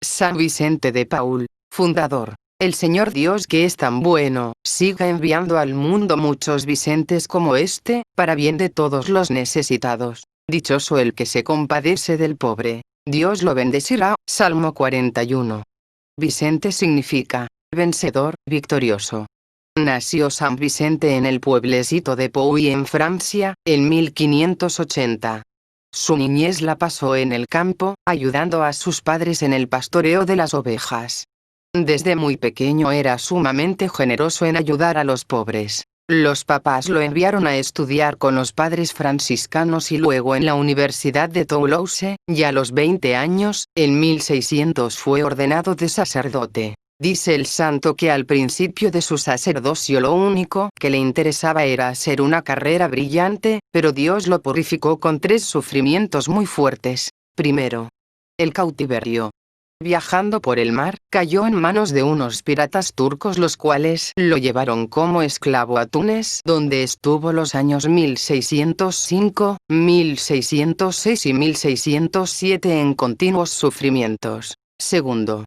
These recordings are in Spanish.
San Vicente de Paúl, fundador. El Señor Dios, que es tan bueno, siga enviando al mundo muchos Vicentes como este, para bien de todos los necesitados. Dichoso el que se compadece del pobre. Dios lo bendecirá. Salmo 41. Vicente significa vencedor, victorioso. Nació San Vicente en el pueblecito de Pouy en Francia, en 1580. Su niñez la pasó en el campo, ayudando a sus padres en el pastoreo de las ovejas. Desde muy pequeño era sumamente generoso en ayudar a los pobres. Los papás lo enviaron a estudiar con los padres franciscanos y luego en la Universidad de Toulouse, y a los 20 años, en 1600 fue ordenado de sacerdote. Dice el santo que al principio de su sacerdocio lo único que le interesaba era hacer una carrera brillante, pero Dios lo purificó con 3 sufrimientos muy fuertes. Primero, el cautiverio. Viajando por el mar, cayó en manos de unos piratas turcos, los cuales lo llevaron como esclavo a Túnez, donde estuvo los años 1605, 1606 y 1607 en continuos sufrimientos. Segundo,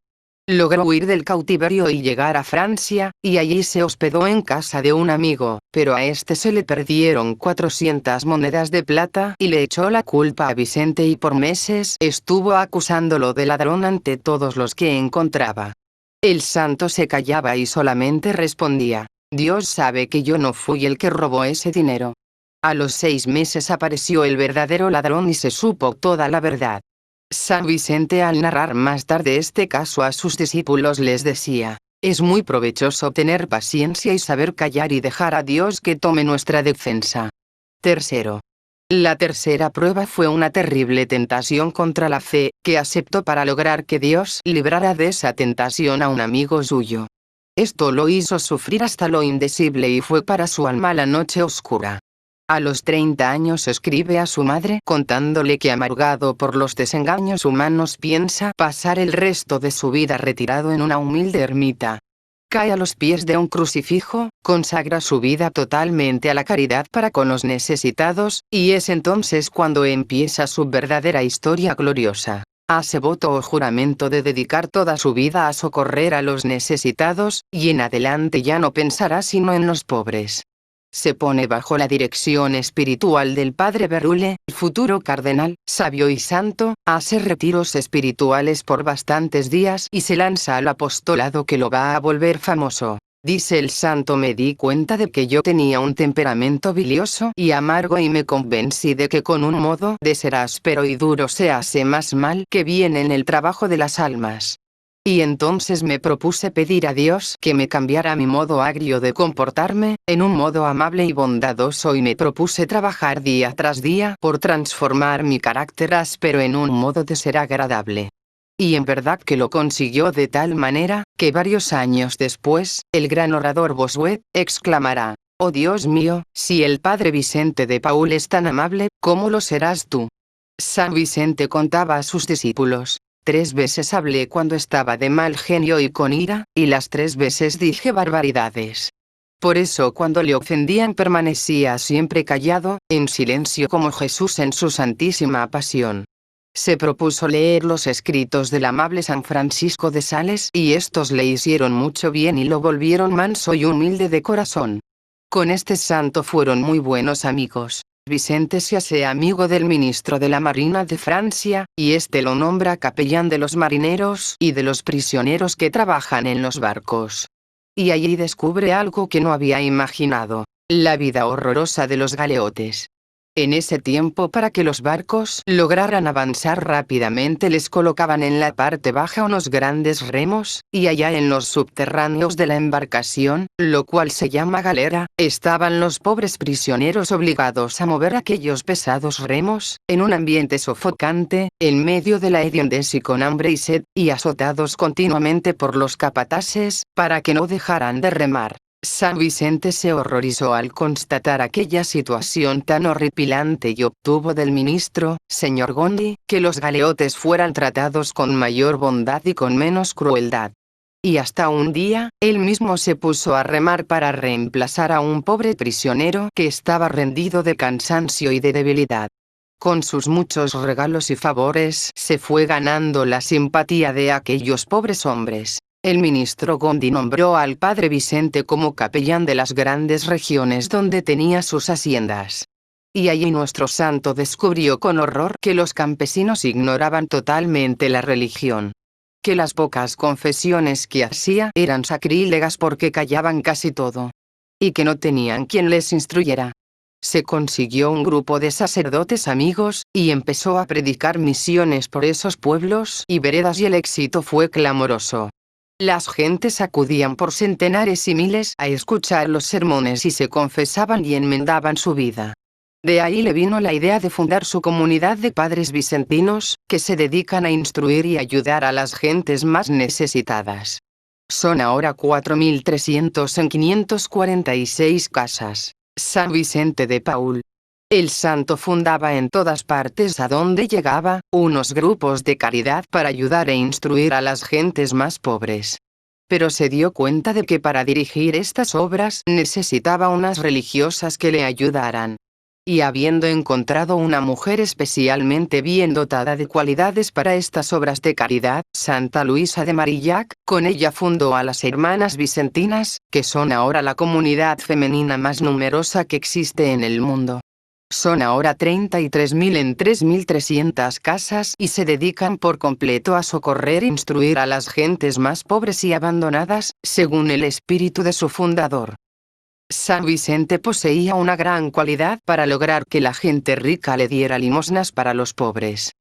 logró huir del cautiverio y llegar a Francia, y allí se hospedó en casa de un amigo, pero a este se le perdieron 400 monedas de plata y le echó la culpa a Vicente y por meses estuvo acusándolo de ladrón ante todos los que encontraba. El santo se callaba y solamente respondía: Dios sabe que yo no fui el que robó ese dinero. A los 6 meses apareció el verdadero ladrón y se supo toda la verdad. San Vicente, al narrar más tarde este caso a sus discípulos, les decía: es muy provechoso tener paciencia y saber callar y dejar a Dios que tome nuestra defensa. Tercero. La tercera prueba fue una terrible tentación contra la fe, que aceptó para lograr que Dios librara de esa tentación a un amigo suyo. Esto lo hizo sufrir hasta lo indecible y fue para su alma la noche oscura. A los 30 años escribe a su madre contándole que, amargado por los desengaños humanos, piensa pasar el resto de su vida retirado en una humilde ermita. Cae a los pies de un crucifijo, consagra su vida totalmente a la caridad para con los necesitados, y es entonces cuando empieza su verdadera historia gloriosa. Hace voto o juramento de dedicar toda su vida a socorrer a los necesitados, y en adelante ya no pensará sino en los pobres. Se pone bajo la dirección espiritual del padre Berulle, futuro cardenal, sabio y santo, hace retiros espirituales por bastantes días y se lanza al apostolado que lo va a volver famoso. Dice el santo: me di cuenta de que yo tenía un temperamento bilioso y amargo y me convencí de que con un modo de ser áspero y duro se hace más mal que bien en el trabajo de las almas. Y entonces me propuse pedir a Dios que me cambiara mi modo agrio de comportarme, en un modo amable y bondadoso, y me propuse trabajar día tras día por transformar mi carácter áspero en un modo de ser agradable. Y en verdad que lo consiguió de tal manera, que varios años después, el gran orador Bossuet exclamará: «Oh Dios mío, si el padre Vicente de Paúl es tan amable, ¿cómo lo serás tú?». San Vicente contaba a sus discípulos: 3 veces hablé cuando estaba de mal genio y con ira, y las 3 veces dije barbaridades. Por eso cuando le ofendían permanecía siempre callado, en silencio como Jesús en su santísima pasión. Se propuso leer los escritos del amable San Francisco de Sales, y estos le hicieron mucho bien y lo volvieron manso y humilde de corazón. Con este santo fueron muy buenos amigos. Vicente se hace amigo del ministro de la Marina de Francia, y este lo nombra capellán de los marineros y de los prisioneros que trabajan en los barcos. Y allí descubre algo que no había imaginado: la vida horrorosa de los galeotes. En ese tiempo, para que los barcos lograran avanzar rápidamente, les colocaban en la parte baja unos grandes remos, y allá en los subterráneos de la embarcación, lo cual se llama galera, estaban los pobres prisioneros obligados a mover aquellos pesados remos, en un ambiente sofocante, en medio de la hediondez y con hambre y sed, y azotados continuamente por los capataces, para que no dejaran de remar. San Vicente se horrorizó al constatar aquella situación tan horripilante y obtuvo del ministro, señor Gondi, que los galeotes fueran tratados con mayor bondad y con menos crueldad. Y hasta un día, él mismo se puso a remar para reemplazar a un pobre prisionero que estaba rendido de cansancio y de debilidad. Con sus muchos regalos y favores se fue ganando la simpatía de aquellos pobres hombres. El ministro Gondi nombró al padre Vicente como capellán de las grandes regiones donde tenía sus haciendas. Y allí nuestro santo descubrió con horror que los campesinos ignoraban totalmente la religión. Que las pocas confesiones que hacía eran sacrílegas porque callaban casi todo. Y que no tenían quien les instruyera. Se consiguió un grupo de sacerdotes amigos, y empezó a predicar misiones por esos pueblos y veredas y el éxito fue clamoroso. Las gentes acudían por centenares y miles a escuchar los sermones y se confesaban y enmendaban su vida. De ahí le vino la idea de fundar su comunidad de padres vicentinos, que se dedican a instruir y ayudar a las gentes más necesitadas. Son ahora 4.300 en 546 casas. San Vicente de Paúl. El santo fundaba en todas partes a donde llegaba, unos grupos de caridad para ayudar e instruir a las gentes más pobres. Pero se dio cuenta de que para dirigir estas obras necesitaba unas religiosas que le ayudaran. Y habiendo encontrado una mujer especialmente bien dotada de cualidades para estas obras de caridad, Santa Luisa de Marillac, con ella fundó a las Hermanas Vicentinas, que son ahora la comunidad femenina más numerosa que existe en el mundo. Son ahora 33.000 en 3.300 casas y se dedican por completo a socorrer e instruir a las gentes más pobres y abandonadas, según el espíritu de su fundador. San Vicente poseía una gran cualidad para lograr que la gente rica le diera limosnas para los pobres.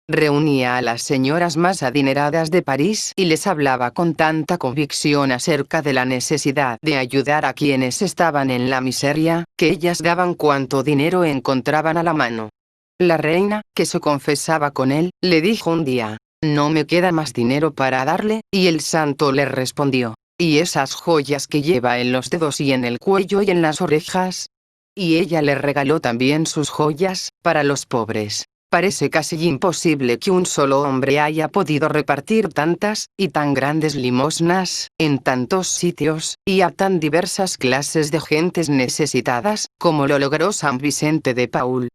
Reunía a las señoras más adineradas de París y les hablaba con tanta convicción acerca de la necesidad de ayudar a quienes estaban en la miseria, que ellas daban cuanto dinero encontraban a la mano. La reina, que se confesaba con él, le dijo un día: «No me queda más dinero para darle», y el santo le respondió: «¿Y esas joyas que lleva en los dedos y en el cuello y en las orejas?». Y ella le regaló también sus joyas, para los pobres. Parece casi imposible que un solo hombre haya podido repartir tantas, y tan grandes limosnas, en tantos sitios, y a tan diversas clases de gentes necesitadas, como lo logró San Vicente de Paúl.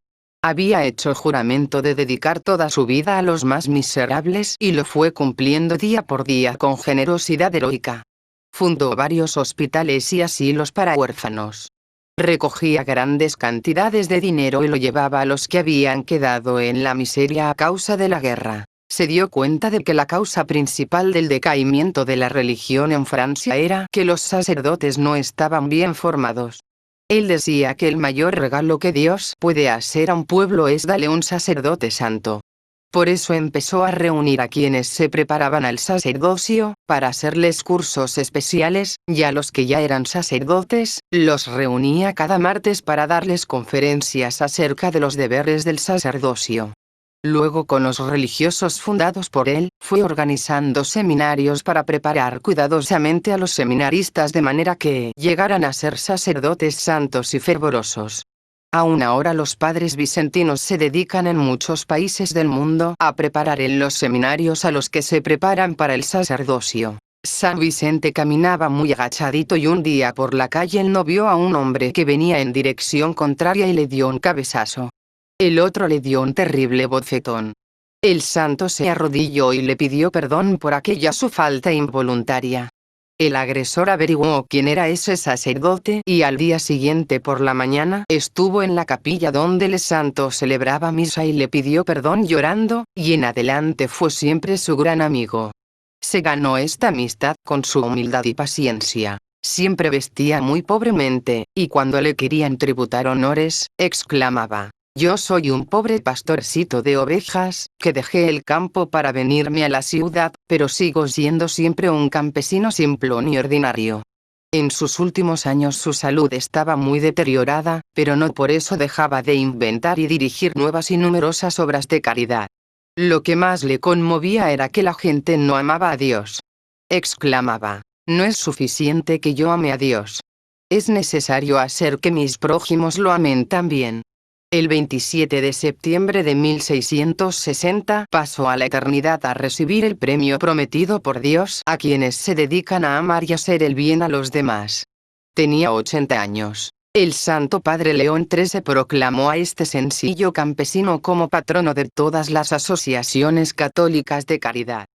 Había hecho juramento de dedicar toda su vida a los más miserables y lo fue cumpliendo día por día con generosidad heroica. Fundó varios hospitales y asilos para huérfanos. Recogía grandes cantidades de dinero y lo llevaba a los que habían quedado en la miseria a causa de la guerra. Se dio cuenta de que la causa principal del decaimiento de la religión en Francia era que los sacerdotes no estaban bien formados. Él decía que el mayor regalo que Dios puede hacer a un pueblo es darle un sacerdote santo. Por eso empezó a reunir a quienes se preparaban al sacerdocio, para hacerles cursos especiales, y a los que ya eran sacerdotes, los reunía cada martes para darles conferencias acerca de los deberes del sacerdocio. Luego, con los religiosos fundados por él, fue organizando seminarios para preparar cuidadosamente a los seminaristas de manera que llegaran a ser sacerdotes santos y fervorosos. Aún ahora los padres vicentinos se dedican en muchos países del mundo a preparar en los seminarios a los que se preparan para el sacerdocio. San Vicente caminaba muy agachadito y un día por la calle él no vio a un hombre que venía en dirección contraria y le dio un cabezazo. El otro le dio un terrible bofetón. El santo se arrodilló y le pidió perdón por aquella su falta involuntaria. El agresor averiguó quién era ese sacerdote y al día siguiente por la mañana estuvo en la capilla donde el santo celebraba misa y le pidió perdón llorando, y en adelante fue siempre su gran amigo. Se ganó esta amistad con su humildad y paciencia. Siempre vestía muy pobremente, y cuando le querían tributar honores, exclamaba: «Yo soy un pobre pastorcito de ovejas, que dejé el campo para venirme a la ciudad, pero sigo siendo siempre un campesino simplón y ordinario». En sus últimos años su salud estaba muy deteriorada, pero no por eso dejaba de inventar y dirigir nuevas y numerosas obras de caridad. Lo que más le conmovía era que la gente no amaba a Dios. Exclamaba: «No es suficiente que yo ame a Dios. Es necesario hacer que mis prójimos lo amen también». El 27 de septiembre de 1660 pasó a la eternidad a recibir el premio prometido por Dios a quienes se dedican a amar y hacer el bien a los demás. Tenía 80 años. El Santo Padre León XIII proclamó a este sencillo campesino como patrono de todas las asociaciones católicas de caridad.